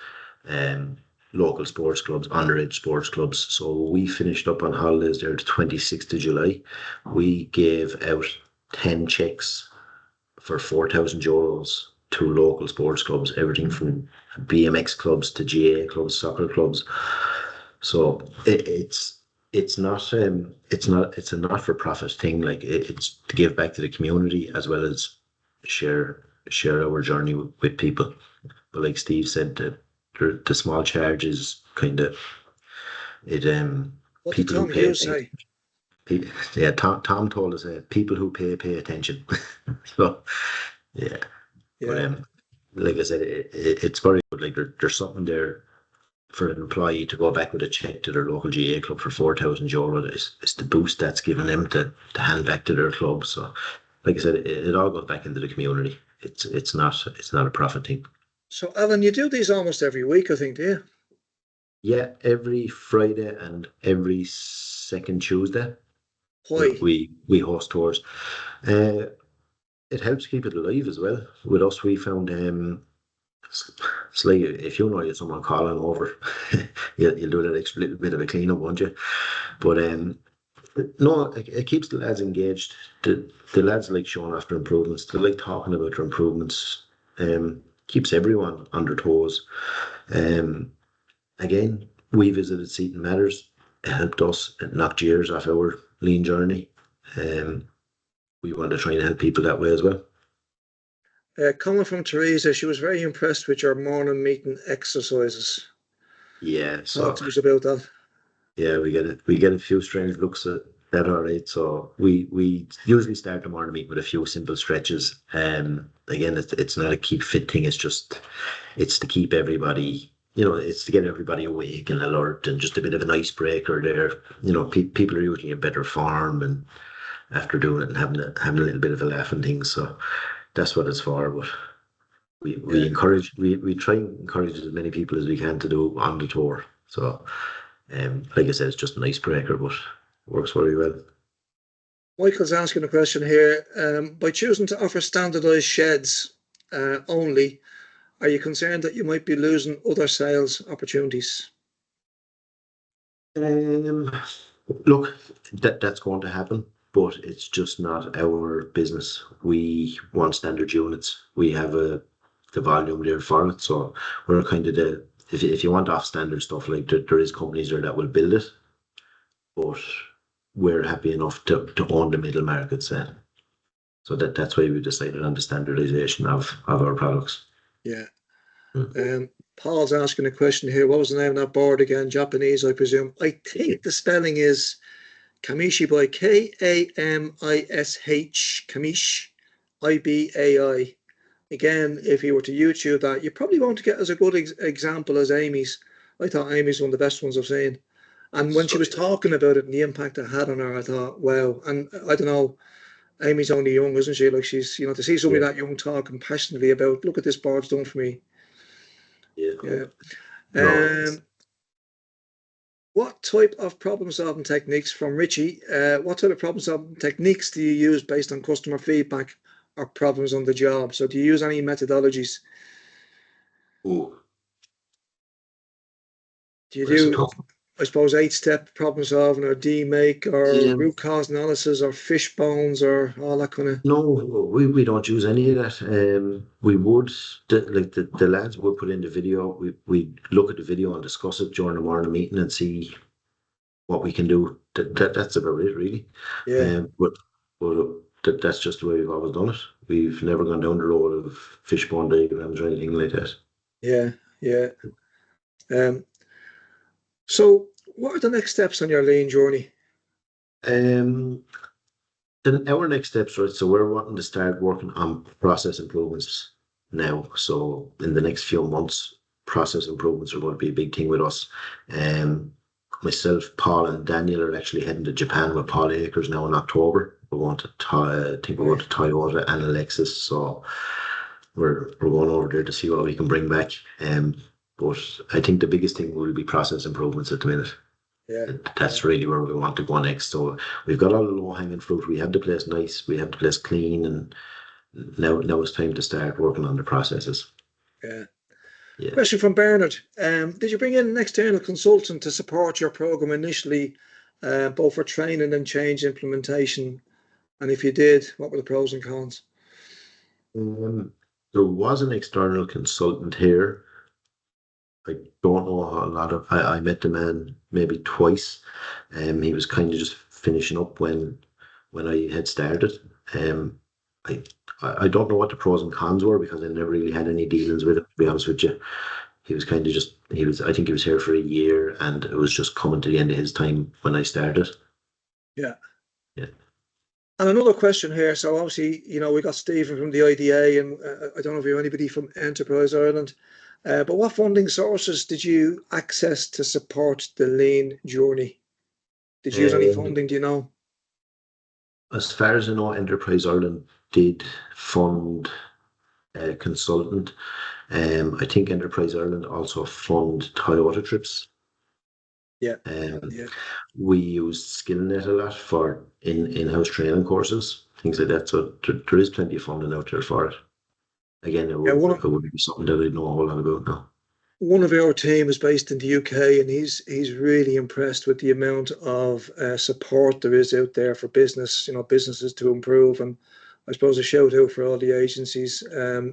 [SPEAKER 2] local sports clubs, underage sports clubs. So we finished up on holidays there the 26th of July. We gave out 10 checks for €4,000 to local sports clubs, everything from BMX clubs to GA clubs, soccer clubs. So it's a not for profit thing. Like it's to give back to the community as well as share our journey with people. But like Steve said, the small charges kind of it
[SPEAKER 1] What did
[SPEAKER 2] people who
[SPEAKER 1] Tom
[SPEAKER 2] pay
[SPEAKER 1] Hughes say?
[SPEAKER 2] yeah, Tom told us people who pay attention. So yeah, but
[SPEAKER 1] Yeah.
[SPEAKER 2] like I said, it's very good. Like there's something there for an employee to go back with a check to their local GA club for €4,000. It's the boost that's given them to hand back to their club. So like I said, it all goes back into the community. It's not a profit thing.
[SPEAKER 1] So Alan, you do these almost every week, I think, do you?
[SPEAKER 2] Yeah, every Friday and every second Tuesday
[SPEAKER 1] Why?
[SPEAKER 2] we host tours. Uh, it helps keep it alive as well. With us, we found it's like if you know you have someone calling over, you'll do that extra little bit of a cleanup, won't you? But no, it keeps the lads engaged. The lads like showing after improvements. They like talking about their improvements. Keeps everyone on their toes. Again, we visited Seaton Matters. It helped us. It knocked years off our lean journey. We want to try and help people that way as well.
[SPEAKER 1] Coming from Teresa, she was very impressed with your morning meeting exercises.
[SPEAKER 2] Yeah,
[SPEAKER 1] Talk
[SPEAKER 2] so
[SPEAKER 1] to us about that.
[SPEAKER 2] yeah, we get a few strange looks at that. All right, so we usually start the morning meeting with a few simple stretches. Again, it's not a keep fit thing. It's to keep everybody. It's to get everybody awake and alert, and just a bit of an icebreaker there. People are usually in better form and after doing it and having a little bit of a laugh and things. So that's what it's for. But we encourage we try and encourage as many people as we can to do on the tour. So like I said, it's just an icebreaker, but works very well.
[SPEAKER 1] Michael's asking a question here. By choosing to offer standardised sheds only, are you concerned that you might be losing other sales opportunities?
[SPEAKER 2] Look, that's going to happen, but it's just not our business. We want standard units. We have the volume there for it, so we're kind of if you want off standard stuff, like there is companies there that will build it, but we're happy enough to own the middle markets then. So that's why we decided on the standardization of our products.
[SPEAKER 1] Yeah. Paul's asking a question here. What was the name of that board again? Japanese, I presume. I think the spelling is Kamishi by Kamish, Kamish, IBAI. Again, if you were to YouTube that, you probably won't get as a good example as Amy's. I thought Amy's one of the best ones I've seen. And when she
[SPEAKER 2] So
[SPEAKER 1] was talking about it and the impact it had on her, I thought, wow. And I don't know, Amy's only young, isn't she? Like she's, to see somebody
[SPEAKER 2] yeah,
[SPEAKER 1] that young talking passionately about, look at this board's done for me.
[SPEAKER 2] yeah.
[SPEAKER 1] Yeah.
[SPEAKER 2] No,
[SPEAKER 1] Um, what type of problem solving techniques from Richie? What type of problem solving techniques do you use based on customer feedback or problems on the job? So do you use any methodologies?
[SPEAKER 2] ooh,
[SPEAKER 1] Do you
[SPEAKER 2] that's a
[SPEAKER 1] do,
[SPEAKER 2] tough one.
[SPEAKER 1] I suppose, 8-step problem solving or DMake or
[SPEAKER 2] Yeah,
[SPEAKER 1] root cause analysis or fish bones or all that kind of?
[SPEAKER 2] no, we don't use any of that. We would the lads would put in the video. We look at the video and discuss it during the morning meeting and see what we can do. That's about it, really.
[SPEAKER 1] Yeah,
[SPEAKER 2] But that's just the way we've always done it. We've never gone down the road of fishbone diagrams or anything like that.
[SPEAKER 1] yeah, yeah. Um, so what are the next steps on your lean journey?
[SPEAKER 2] Um, then our next steps, right? So we're wanting to start working on process improvements now. So in the next few months, process improvements are going to be a big thing with us. Um, Myself, Paul, and Daniel are actually heading to Japan with Paul Akers now in October. We're going to I think we're going
[SPEAKER 1] Right.
[SPEAKER 2] to Toyota and Alexis. So we're going over there to see what we can bring back. But I think the biggest thing will be process improvements at the minute.
[SPEAKER 1] Yeah, yeah,
[SPEAKER 2] That's really where we want to go next. So we've got all the low hanging fruit. We have the place nice. We have the place clean, and now it's time to start working on the processes.
[SPEAKER 1] yeah.
[SPEAKER 2] Yeah.
[SPEAKER 1] Question from Bernard. Did you bring in an external consultant to support your program initially, both for training and change implementation? And if you did, what were the pros and cons?
[SPEAKER 2] Um, there was an external consultant here. I don't know a lot of. I met the man maybe twice. He was kind of just finishing up when I had started. Um, I I don't know what the pros and cons were because I never really had any dealings with him. To be honest with you, he was kind of just. He was. I think he was here for a year, and it was just coming to the end of his time when I started.
[SPEAKER 1] Yeah.
[SPEAKER 2] Yeah.
[SPEAKER 1] And another question here. So obviously, we got Stephen from the IDA, and I don't know if you have anybody from Enterprise Ireland. But what funding sources did you access to support the lean journey? Did you use any
[SPEAKER 2] Um,
[SPEAKER 1] funding? Do you know?
[SPEAKER 2] as far as I know, Enterprise Ireland did fund a consultant. I think Enterprise Ireland also fund Toyota trips.
[SPEAKER 1] Yeah,
[SPEAKER 2] Um,
[SPEAKER 1] yeah.
[SPEAKER 2] we used SkillNet a lot for in-house training courses, things like that. So there is plenty of funding out there for it. Again,
[SPEAKER 1] Yeah,
[SPEAKER 2] it would be something that I know a whole lot about now.
[SPEAKER 1] one of our team is based in the UK, and he's really impressed with the amount of support there is out there for businesses to improve. And I suppose a shout out for all the agencies.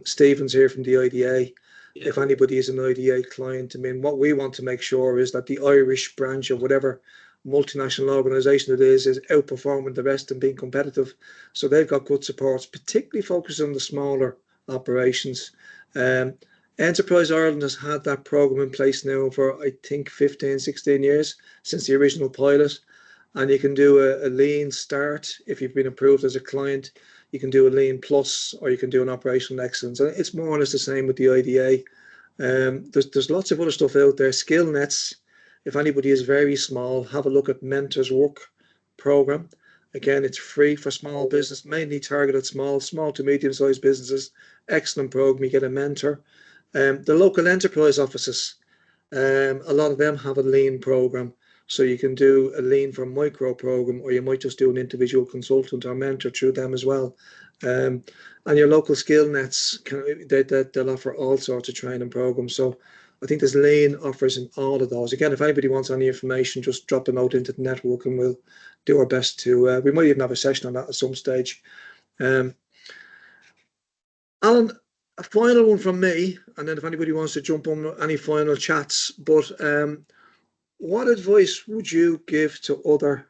[SPEAKER 1] Stephen's here from the IDA.
[SPEAKER 2] Yeah,
[SPEAKER 1] If anybody is an IDA client, I mean, what we want to make sure is that the Irish branch of whatever multinational organisation it is outperforming the rest and being competitive. So they've got good supports, particularly focused on the smaller operations. Um, Enterprise Ireland has had that program in place now for, I think, 15, 16 years since the original pilot. And you can do a lean start if you've been approved as a client. You can do a lean plus, or you can do an operational excellence. And it's more or less the same with the IDA. There's lots of other stuff out there. Skill nets. If anybody is very small, have a look at Mentors Work program. Again, it's free for small business, mainly targeted small to medium sized businesses. Excellent program. You get a mentor. The local enterprise offices, a lot of them have a lean program. So you can do a lean for micro program, or you might just do an individual consultant or mentor through them as well. Um, and your local skill nets, they'll offer all sorts of training programs. So I think there's lean offers in all of those. Again, if anybody wants any information, just drop a note into the network and we'll do our best to, we might even have a session on that at some stage. Um, Alan, a final one from me, and then if anybody wants to jump on any final chats, but what advice would you give to other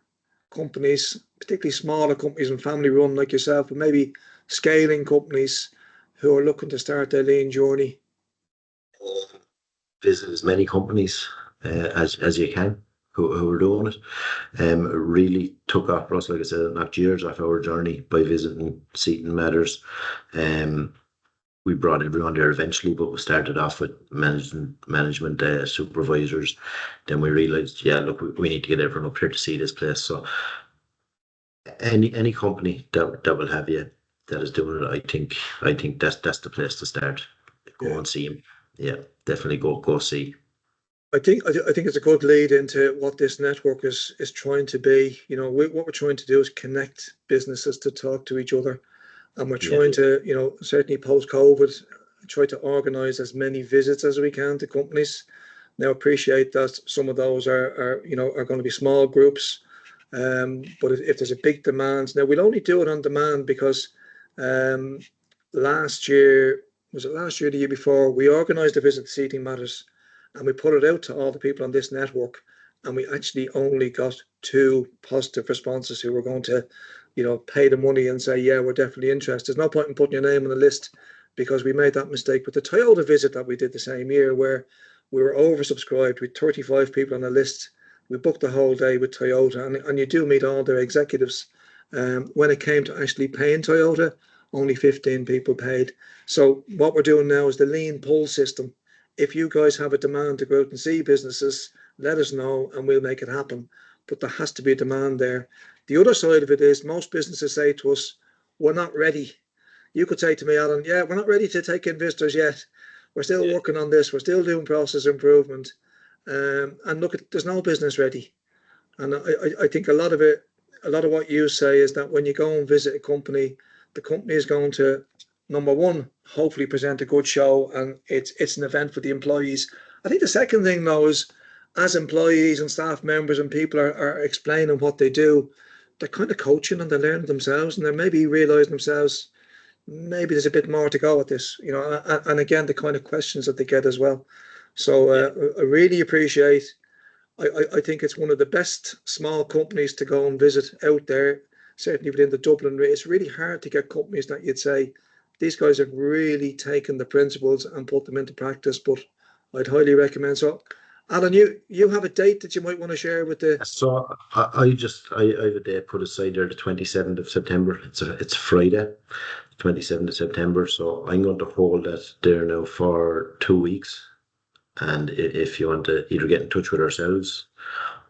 [SPEAKER 1] companies, particularly smaller companies and family run like yourself, but maybe scaling companies who are looking to start their lean journey?
[SPEAKER 2] visit as many companies as you can who are doing it. It really took off for us, like I said, it knocked years off our journey by visiting Seaton Matters. Um, we brought everyone there eventually, but we started off with management supervisors. Then we realized, yeah, look, we need to get everyone up here to see this place. So any company that will have you that is doing it, I think that's the place to start. Go
[SPEAKER 1] Yeah.
[SPEAKER 2] and see him. Yeah, definitely go see.
[SPEAKER 1] I think it's a good lead into what this network is trying to be. You know, what we're trying to do is connect businesses to talk to each other, and we're
[SPEAKER 2] Yeah,
[SPEAKER 1] trying to, you know, certainly post COVID, try to organise as many visits as we can to companies. Now, appreciate that some of those are going to be small groups, but if there's a big demand, now we'll only do it on demand because um, last year, was it last year, or the year before, we organised a visit to Seating Matters, and we put it out to all the people on this network, and we actually only got 2 positive responses who were going to, you know, pay the money and say, yeah, we're definitely interested. There's no point in putting your name on the list, because we made that mistake with the Toyota visit that we did the same year, where we were oversubscribed with 35 people on the list. We booked the whole day with Toyota, and you do meet all their executives. When it came to actually paying Toyota, only 15 people paid. So what we're doing now is the lean pull system. If you guys have a demand to go out and see businesses, let us know and we'll make it happen. But there has to be a demand there. The other side of it is most businesses say to us, we're not ready. You could say to me, Alan, yeah, we're not ready to take in visitors yet. We're still
[SPEAKER 2] yeah,
[SPEAKER 1] working on this. We're still doing process improvement. And look, there's no business ready. And I think a lot of what you say is that when you go and visit a company, the company is going to, number one, hopefully present a good show, and it's an event for the employees. I think the second thing though is, as employees and staff members and people are explaining what they do, they're kind of coaching and they're learning themselves, and they're maybe realizing themselves maybe there's a bit more to go at this, you know, and again, the kind of questions that they get as well. So
[SPEAKER 2] yeah.
[SPEAKER 1] I really appreciate. I think it's one of the best small companies to go and visit out there, certainly within the Dublin. It's really hard to get companies that you'd say these guys have really taken the principles and put them into practice. But I'd highly recommend. So, Alan, you have a date that you might want to share with the.
[SPEAKER 2] So I have a day put aside there, the 27th of September. It's Friday, 27th of September. So I'm going to hold that there now for 2 weeks. And if you want to either get in touch with ourselves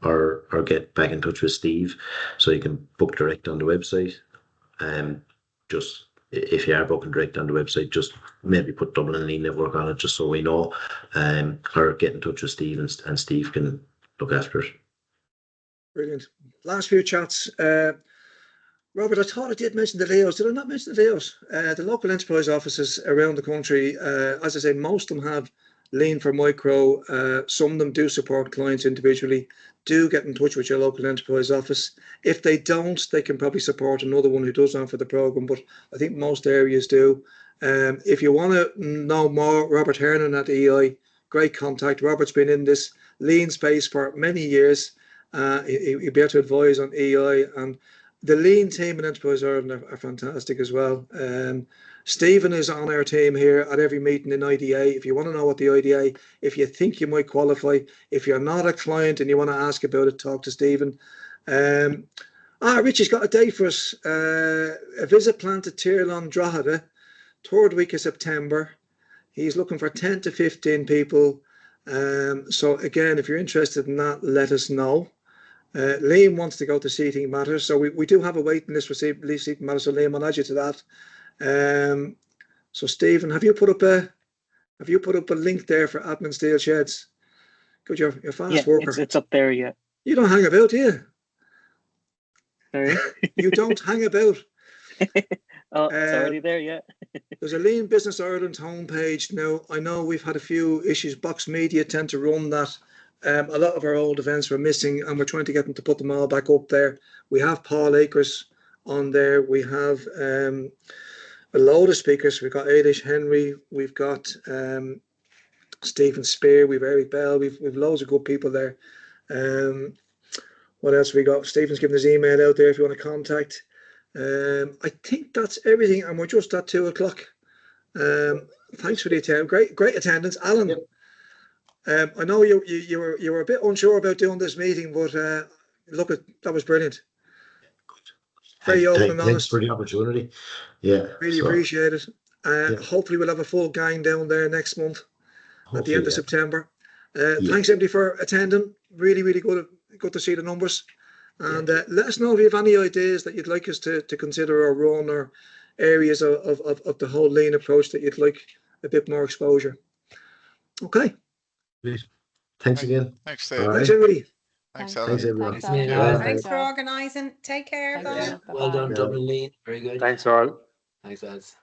[SPEAKER 2] or get back in touch with Steve, so you can book direct on the website. Just if you are booking direct on the website, just maybe put Dublin Lean Network on it, just so we know. Or get in touch with Steve, and Steve can look after it.
[SPEAKER 1] Brilliant. Last few chats. Robert, I thought I did mention the Leos. Did I not mention the Leos? The local enterprise offices around the country, as I say, most of them have Lean for Micro. Some of them do support clients individually. Do get in touch with your local enterprise office. If they don't, they can probably support another one who does offer the program, but I think most areas do. If you want to know more, Robert Hernan at EI, great contact. Robert's been in this lean space for many years. He'll be able to advise on EI, and the lean team in Enterprise Ireland are fantastic as well. Stephen is on our team here at every meeting in IDA. If you want to know what the IDA, if you think you might qualify, if you're not a client and you want to ask about it, talk to Stephen. Richie's got a date for us. A visit planned to Tirlán Drogheda, 3rd week of September. He's looking for 10 to 15 people. So again, if you're interested in that, let us know. Liam wants to go to Seating Matters, so we do have a waiting list for Seating Matters. So Liam, I'll add you to that. So Stephen, have you put up a link there for Admin Steel Sheds? Good, you're fast worker.
[SPEAKER 3] It's up there. Yeah.
[SPEAKER 1] You don't hang about, do you?
[SPEAKER 3] Sorry.
[SPEAKER 1] You don't hang about.
[SPEAKER 3] Oh, it's already there. Yeah.
[SPEAKER 1] There's a Lean Business Ireland homepage now. I know we've had a few issues. Box Media tend to run that. A lot of our old events were missing, and we're trying to get them to put them all back up there. We have Paul Akers on there. We have a load of speakers. We've got Ailish Henry. We've got Stephen Spear. We've Eric Bell. We've loads of good people there. What else we got? Stephen's given his email out there if you want to contact. I think that's everything, and we're just at 2:00. Thanks for the attendance. Great attendance, Alan.
[SPEAKER 2] Yep.
[SPEAKER 1] I know you were a bit unsure about doing this meeting, but look, that was brilliant. Very open and honest.
[SPEAKER 2] Thanks for the opportunity. Yeah,
[SPEAKER 1] Really appreciate it. Hopefully we'll have a full gang down there next month at the end of September. Thanks everybody for attending. Really, really good to see the numbers. And let us know if you have any ideas that you'd like us to consider or run, or areas of the whole lean approach that you'd like a bit more exposure. Okay.
[SPEAKER 2] Thanks again.
[SPEAKER 4] Thanks, Dave.
[SPEAKER 1] Thanks everybody.
[SPEAKER 4] Thanks,
[SPEAKER 2] Thanks
[SPEAKER 4] Alan.
[SPEAKER 2] everyone.
[SPEAKER 5] Thanks, Alan.
[SPEAKER 2] Bye.
[SPEAKER 6] Thanks for organising. Take care, guys.
[SPEAKER 5] Yeah.
[SPEAKER 7] Well done,
[SPEAKER 5] Bye-bye.
[SPEAKER 7] Dublin Lean. Very good.
[SPEAKER 3] Thanks all.
[SPEAKER 7] Thanks, lads.